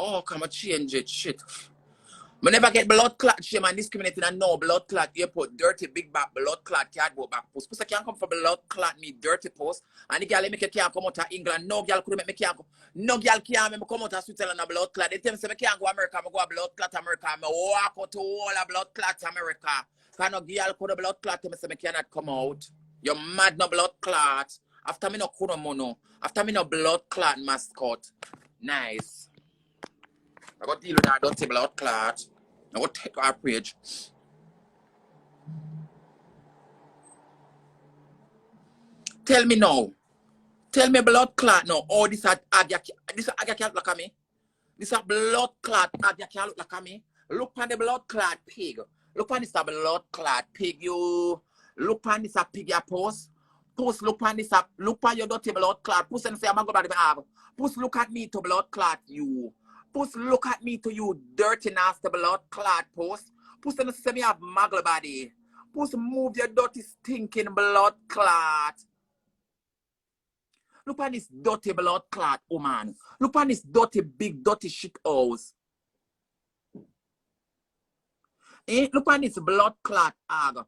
Oh, come on, change it. Shit. I never get blood clot shame and discriminating and no blood clot airport dirty big back blood clot cardboard back post. Puss can't come for blood clot me dirty post. And the girl make can't come out of England. No girl could make me can't come. No girl can't make me come out of Switzerland a blood clot. They tell me say me can't go America, I go a blood clot America. I walk out to all a blood clot America. Cause no girl could a blood clot me say me cannot come out. You're mad no blood clot. After me no kuno mono. After me no blood clot mascot. Nice. I got to deal with that dirty blood clot. I got to take our page. Tell me now. Tell me blood clot now. Oh, this agya can't look at me. This a blood clot agya can't look like at me. Look on the blood clot pig. Look on this a blood clot pig. You look on this a pig ya post. Puss, look on this a look on your dirty blood clot. Puss and say I'm gonna go back to Puss, look at me to blood clot you. Puss, look at me to you dirty nasty blood clot Puss. Puss and say me have muggle body. Puss, move your dirty stinking blood clot. Look at this dirty blood clot woman. Look at this dirty big dirty shit house. Look at this blood clot hag.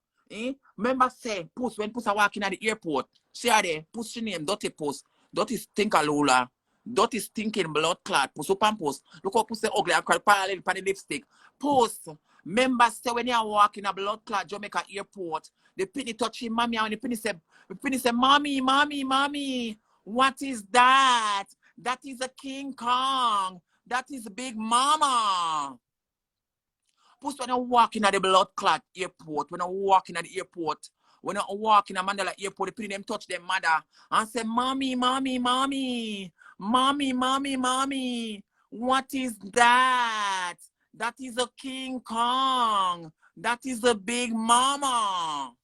Remember say Puss when Puss are walking at the airport. See her there, Puss she name dirty Puss. Dirty stinkalula. Dirty stinking blood clot. Puss up and Puss. Look how Puss say ugly and cry parallel pan the lipstick. Puss. Remember say when you are walking a blood clot Jamaica airport, the penny touching mommy and the penny say, mommy, mommy, mommy. What is that? That is a King Kong. That is Big Mama. Puss when I'm walking at the blood clot airport, when I'm walking at the airport, when I'm walking at Mandela airport, the people them touch their mother and say, mommy, mommy, mommy, mommy, mommy, mommy. What is that? That is a King Kong. That is a Big Mama.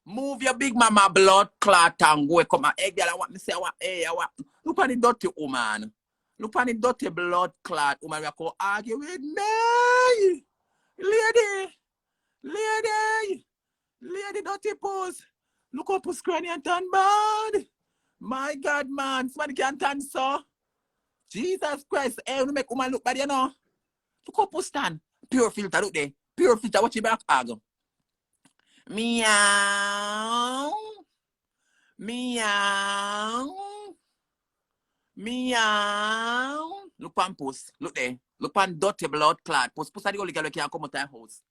Move your big mama blood clot and go come on. Hey, girl, I want me say, I want. Look at the dirty woman. Look at the dirty blood clot woman. We are going to argue with me. Lady, dirty Puss. Look how Puss cranny and turn bad. My God, man. Somebody can't turn so. Jesus Christ. Hey, we make woman look bad, you know. Look how Puss stand. Pure filter, look there. Pure filter, watch your back, argue. Meow. Meow. Meow. Look on Puss. Look there. Look on dirty blood clot. Puss are the holy girl we can't come out of house.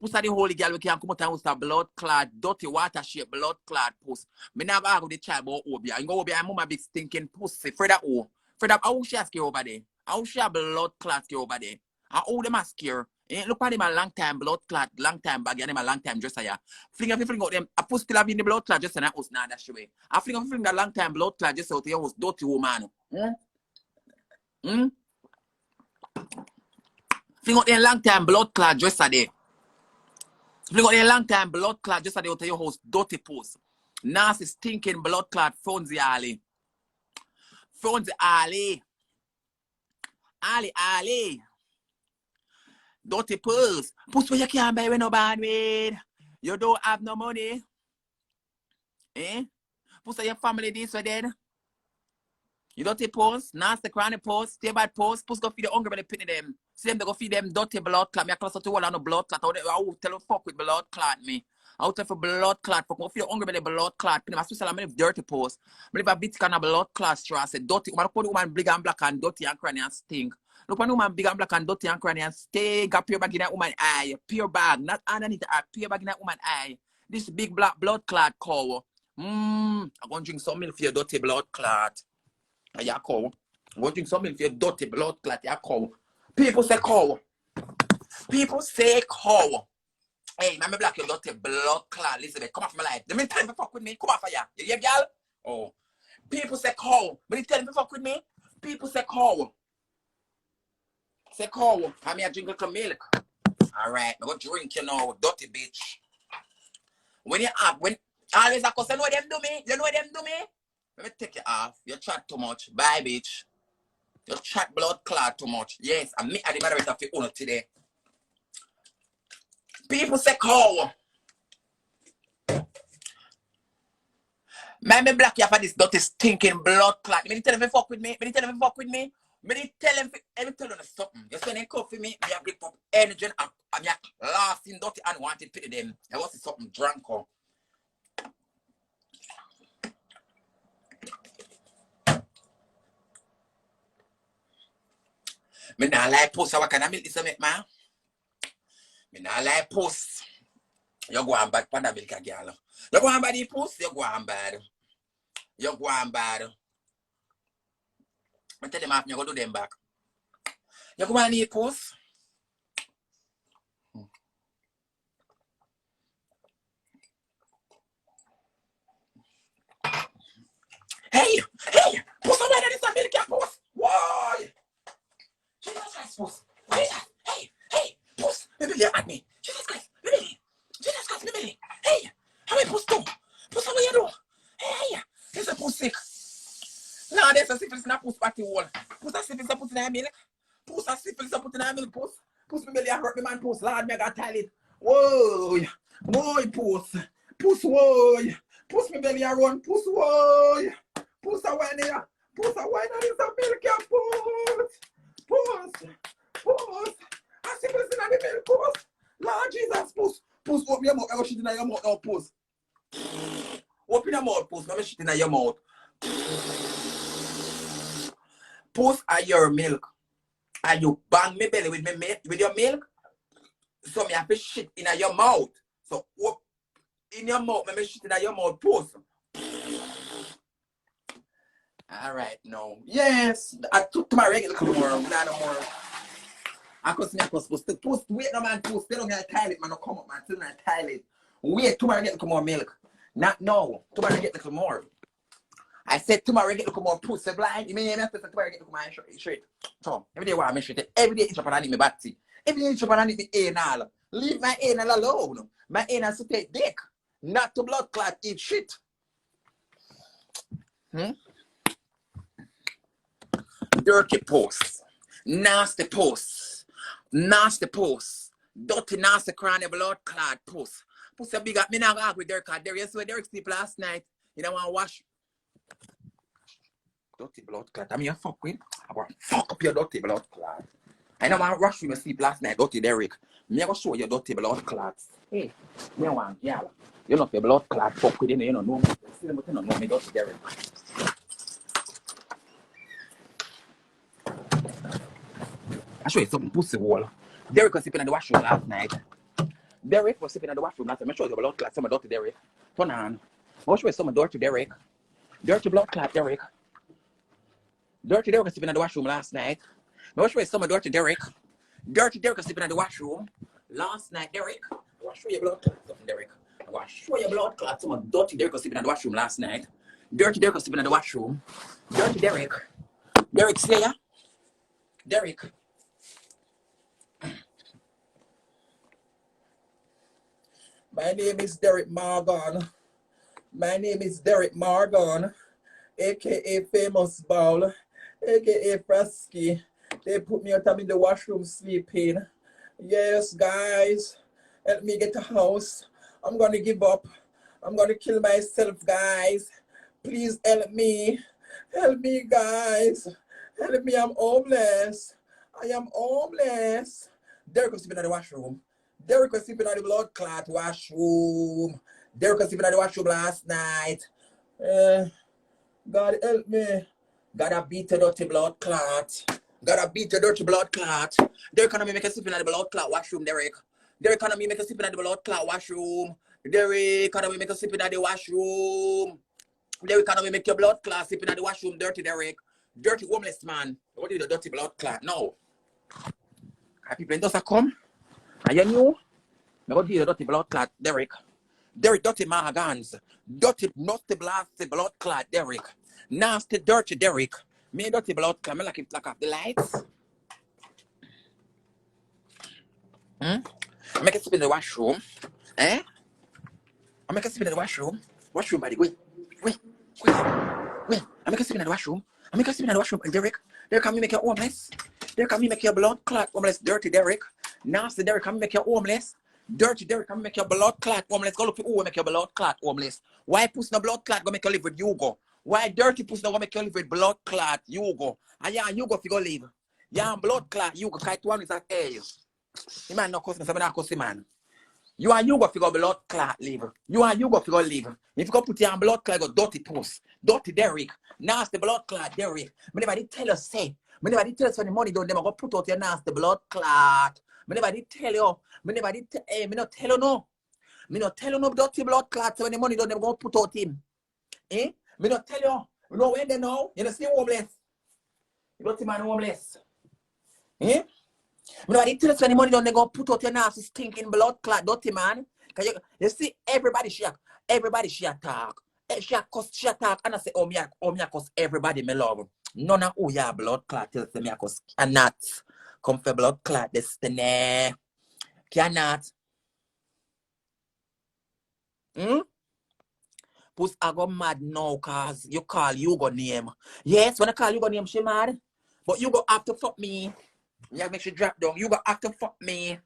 Puss are the holy girl we can't come out of house. Blood clot. Dirty water shape blood clot Puss. Me never argue with the child about Obia. You go Obia and mama big stinking pussy. Freda O. Freda, how she ask you over there? How she a blood clot you over there? And how them ask you? Look at them a long time blood clot, long time bag, and them a long time dresser. Yeah. Fling out them. I Puss still have in the blood clot just and I was not that way. I fling a long time blood clot just out here was dirty woman. Fling out a long time blood clot just a day. Fling out a long time blood clot just a day out your house dirty Puss. Nasty stinking blood clot Fonzie Ali. Fonzie Ali. Ali. Dirty Puss. Puss where you can't buy when no bad with. You don't have no money. Puss are your family this or then. You dirty Puss. Nasty cranny Puss. Stay bad Puss. Puss go feed the hungry when they pitney them. See them they go feed them dirty blood clot. Me a close to all on no blood clot. I will tell you fuck with blood clot me. I will tell you for blood clot. Fuck go feed the hungry when they blood clot. Pitney. I Switzerland me live dirty Puss. Me live a bit kind of blood clot straw. I say dirty. Man, look woman big and black and dirty and cranny and stink. Look at woman big and black and dirty and cranny and stay got pure bag in that woman eye. Pure bag, not underneath the eye, pure bag in that woman eye. This big black blood clot cow. I'm gonna drink some milk for your dirty blood clot. Yeah, cow. I'm gonna drink some milk for your dirty blood clot, yeah, cow. People say cow. People say cow. Hey, man, me black your dirty blood clot, Elizabeth. Come off my life. The minute time to fuck with me, come off ya. You hear, girl? Oh. People say cow. But you tell me to fuck with me. People say cow. Say cow, how me a drink little milk? Alright, I'm gonna drink, you know, dirty bitch. When you have, when always a cuss, you know what them do me? You know what them do me? Let me take you off. You chat too much. Bye, bitch. You chat blood clot too much. Yes, I'm me at the moderator for you today. People say cow. Man, me black you for this dirty stinking blood clot. Me tell him to fuck with me. Me tell him to fuck with me. Me tell him to tell him something. You send him coffee me. Me a grip up energy and me a last in dirty and wanted pity them. I was something drunk or. Me nah like Puss. What kind of milk this make, man? Me nah like Puss. You go on bad panda milk, girl. You go on bad Puss. You go on bad. You go on bad. I tell them you go do them back. You go on eat Puss. Hey, Puss, I'm ready to milk, Puss. Why? Jesus Christ, Puss. Hey, Puss. Maybe at me. Jesus Christ, maybe. Jesus Christ, maybe. Hey, how many Puss do? Puss, what you do? Hey, there's a Puss sick. No, there's a syphilis in a Puss party wall. Puss a syphilis put in a milk. Puss a syphilis put in a milk, Puss. Puss, me belly hurt me, man, Puss. Lord, me got toilet. Whoa, Puss. Puss, whoa. Puss, me belly a run. Puss, whoa. Puss a wine here. Puss a wine and it's a milk here. Puss. I see Puss in the milk, Puss. Lord Jesus, Puss. Puss, open your mouth. I go shit in your mouth now, Puss. Open your mouth, Puss. Let me shit in your mouth. Puss are your milk. And you bang me belly with your milk. So me have to shit in your mouth. So in your mouth, me shit in your mouth, Puss. Alright, no. Yes, I took to my regular more. Not no more. I could snap us, but Puss, wait no man, Puss. They don't get a toilet, man. No come up, man. Still not a toilet. Wait, tomorrow get more milk. Not no. Tomorrow get little more. I said tomorrow get more Puss. Say blind. You mean I said tomorrow get more straight. So every day I mention it. Every day it's up and I need me body. Every day it's up and I need me anal. Leave my anal alone. My anal to take dick. Not to blood clot eat shit. Dirty Puss. Nasty Puss. Nasty Puss. Dirty nasty cranny blood clot Puss. Puss a big up. Me now go out with Derek. Derek saw Derek sleep last night. You don't want to wash. Dirty blood clot. I mean you fuck with. I want to fuck up your dirty blood clot. I don't want to rush you to sleep last night, dirty Derek. Me go show you dirty blood clots. Hey, me want yeah. You know your blood clot fuck with you know me. You don't know me dirty Derek. I show you something pussy wall. Derek was sleeping in the washroom last night. Derek was sleeping in the washroom last night. I show you the blood clot. Some dirty Derek. Turn on. I show you some dirty Derek. Dirty blood clot Derek. Dirty Derek was sleeping in the washroom last night. I show you some dirty Derek. Dirty Derek was sleeping in the washroom last night. Derek. I want to show you blood clot. Something Derek. I want to show you blood clot. Some dirty Derek was sleeping in the washroom last night. Dirty Derek was sleeping in the washroom. Dirty Derek. Derek Slayer. Derek. My name is Derek Margon. My name is Derek Margon, aka Famous Ball, aka Frasky. They put me out in the washroom sleeping. Yes, guys, help me get a house. I'm gonna give up. I'm gonna kill myself, guys. Please help me. Help me, guys. Help me, I'm homeless. I am homeless. Derek was sleeping in the washroom. Derek was sleeping in the blood clot washroom. Derek was sleeping in the washroom last night. God help me. Gotta beat the dirty blood clot. Gotta beat the dirty blood clot. Derek can't make a sleeping in the blood clot washroom, Derek. Derek can't make a sleeping in the blood clot washroom. Derek can't make a sleeping in the washroom. Derek can't make your blood clot sleeping in the washroom, dirty Derek. Dirty homeless man. What is the dirty blood clot? No. People just come. And you knew? I'm going to do the dirty blood clot, Derek. Derek, dirty mahagans. Dirty, nasty, blasty blood clot, Derek. Nasty, dirty, Derek. Me dirty blood clot. I like it, like off the lights. Make it sleep in the washroom. I make it sleep in the washroom. Washroom, buddy. Wait. I make it sleep in the washroom. I make it sleep in the washroom, Derek. Derek, can we make you homeless? Derek, can we make your blood clot homeless, dirty Derek? Nasty Derek, can we make you homeless? Dirty Derek, come make your blood clot homeless. Go look for who make your blood clot homeless. Why Puss no blood clot go make you live with Hugo? Why dirty Puss no go make you live with blood clot Hugo? And yeah, Hugo fi go live. Yeah, blood clot Hugo. Kite one is like, hey, the man no cuss me, so me not cuss the man. You and Hugo fi go blood clot live. You and Hugo fi go live. If you go put your blood clot, go dirty Puss, dirty Derek, nasty blood clot Derek. Me never did tell you say. Me never did tell you when the money don't never go put out your nasty blood clot. Me never did tell you. Me never did me not tell you no. Me not tell you no dirty blood clot when the money don't never go put out him. Eh? Me not tell you. You know when they know? You know see homeless. You dirty man homeless. Eh? Me never did tell you when the money don't never go put out your nasty stinking blood clot dirty man. Cause you see everybody she talk. She talk and I say, oh me cause everybody me love. None of who ya blood clot tells me I cause cannot come for blood clot destiny. Cannot. Puss, I go mad now cause you call Hugo name. Yes, when I call Hugo name, she mad. But you go have to fuck me. You make she drop down. You go have to fuck me.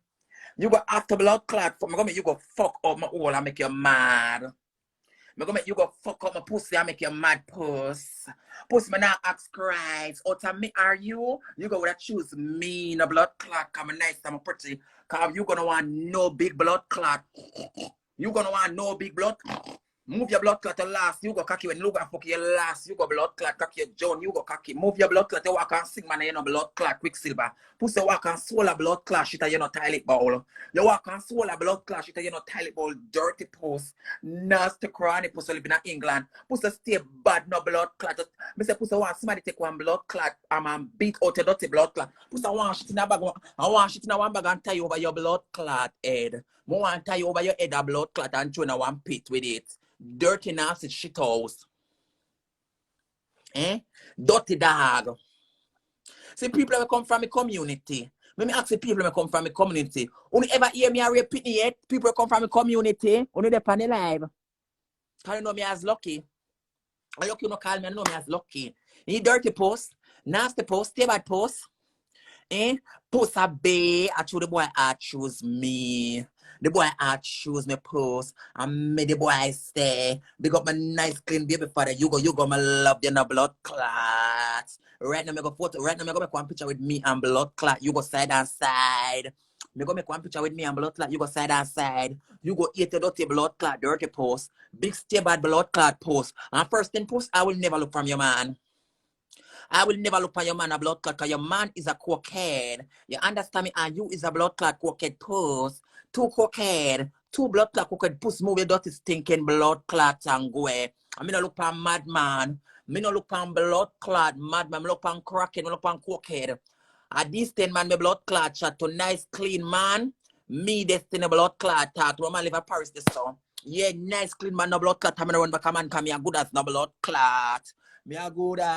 You go have to blood clot fuck me. Go make you go fuck up my hole and make you mad. Me go make you go fuck up my pussy and make you mad, Puss. Puss, me not ask Christ. Out of me are you? You go would choose me, no blood clot. Cause I'm nice, I'm pretty. Cause you gonna want no big blood clot. You gonna want no big blood. Move your blood clot to last. You go cocky when you go fuck your last. You go blood clot, cocky your John. You go cocky. Move your blood clot. You walk and sing, man. You know blood clot, Quicksilver. Pussy walk and swallow blood clot. Shit, you know toilet bowl. You walk and swallow blood clot. Shit, you know toilet bowl. Dirty Puss. Nasty cranny. Pussy live in England. Pussy stay bad, no blood clot. Me say Pussy want somebody take one blood clot and beat out your dirty blood clot. Pussy want shit in a bag. I want shit in a one bag and tie over your blood clot head. I want tie over your head a blood clot and throw in a one pit with it. Dirty nasty shit house. Dirty dog. See, people that come from a community. Let me ask the people that come from a community. Only ever hear me a repeat yet? People that come from a community. Only they pan alive. Can you know me as lucky? I lucky you no call me and know me as lucky. You dirty Puss, nasty Puss, stay bad Puss. Puss a bay. I choose the boy I choose me. The boy I choose me Puss. And me the boy stay. Big up my nice clean baby father. You go my love you no blood clots. Right now me go photo. Right now me go make one picture with me and blood clot. You go side and side. Me go make one picture with me and blood clot. You go side and side. You go eat a dirty blood clot, dirty Puss. Big stay bad blood clot Puss. And first thing Puss, I will never look from your man. I will never look for your man a blood clot because your man is a cokehead. You understand me? And you is a blood clot cokehead Puss. Two cokehead. Two blood clot cokehead Puss. Move your dirty stinking blood clot and go away. I mean, I look for madman. Me no look for blood clot madman. Me look for crackhead. Me look for cokehead. At this 10 man, me blood clot shot to nice clean man. Me destiny blood clot talk to man live in Paris this song. Yeah, nice clean man no blood clot. I'm gonna run back a man come me a good as no blood clot. Me a good as